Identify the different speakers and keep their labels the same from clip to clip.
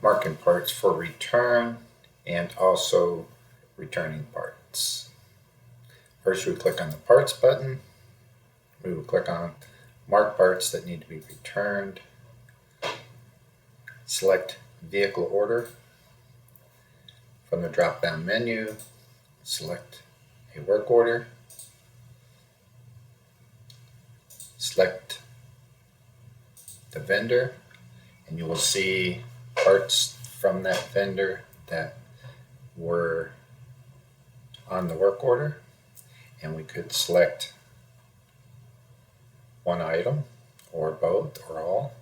Speaker 1: marking parts for return and also returning parts. First, we click on the parts button. We will click on mark parts that need to be returned. Select vehicle order. From the drop-down menu, select a work order. Select the vendor, and you will see parts from that vendor that were on the work order. And we could select one item or both or all.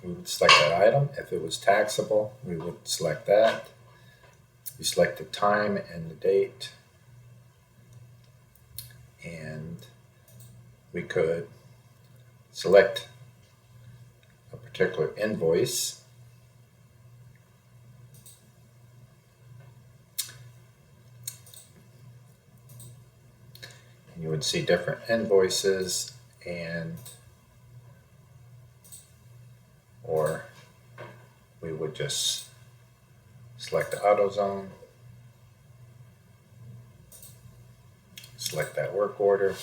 Speaker 1: We would select that item. If it was taxable, we would select that. We select the time and the date, and we could select a particular invoice. And you would see different invoices, and or we would just select the AutoZone, select that work order,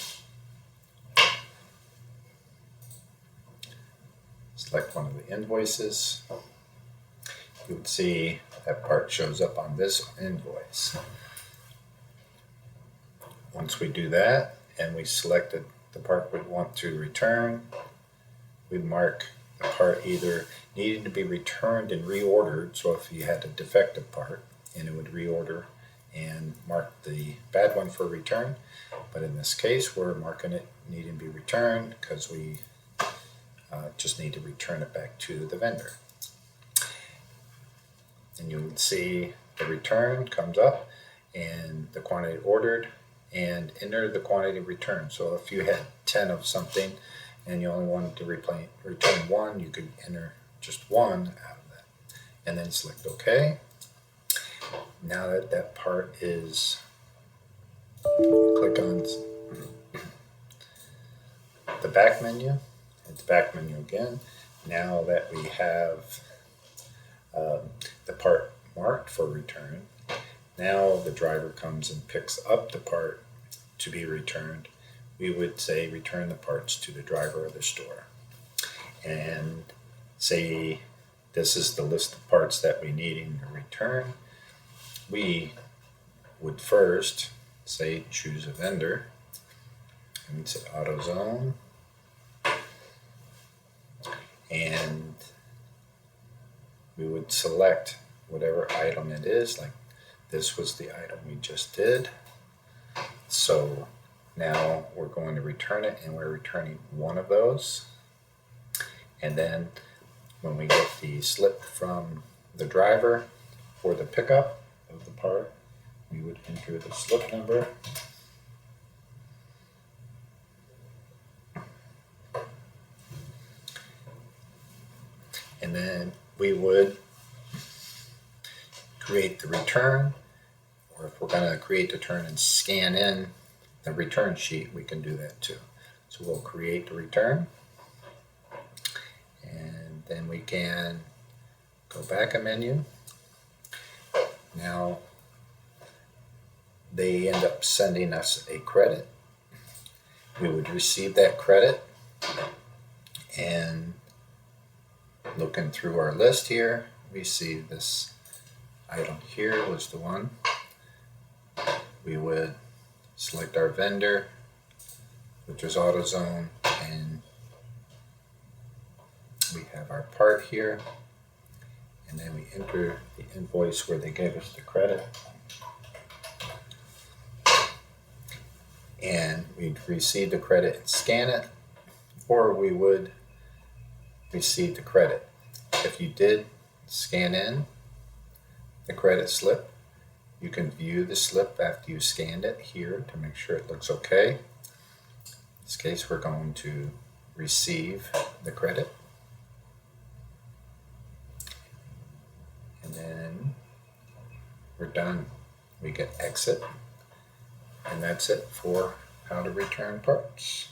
Speaker 1: select one of the invoices. You would see that part shows up on this invoice. Once we do that and we selected the part we want to return, we mark the part either needing to be returned and reordered. So if you had a defective part, and it would reorder and mark the bad one for return. But in this case, we're marking it needing to be returned because we just need to return it back to the vendor. And you would see the return comes up and the quantity ordered, and enter the quantity returned. So if you had 10 of something and you only wanted to return one, you could enter just one out of that and then select OK. Now that that part is, click on the back menu, hit the back menu again. Now that we have the part marked for return, now the driver comes and picks up the part to be returned. We would say return the parts to the driver of the store. And say this is the list of parts that we need to return. We would first say choose a vendor, and we'd say AutoZone, and we would select whatever item it is. Like this was the item we just did. So now we're going to return it, and we're returning one of those. And then when we get the slip from the driver for the pickup of the part, we would enter the slip number. And then we would create the return, or if we're going to create the return and scan in the return sheet, we can do that too. So we'll create the return, and then we can go back a menu. Now they end up sending us a credit. We would receive that credit, and looking through our list here, we see this item here was the one. We would select our vendor, which is AutoZone, and we have our part here, and then we enter the invoice where they gave us the credit, and we'd receive the credit and scan it, or we would receive the credit. If you did scan in the credit slip, you can view the slip after you scanned it here to make sure it looks okay. In this case, we're going to receive the credit. And then we're done. We get exit. And that's it for how to return parts.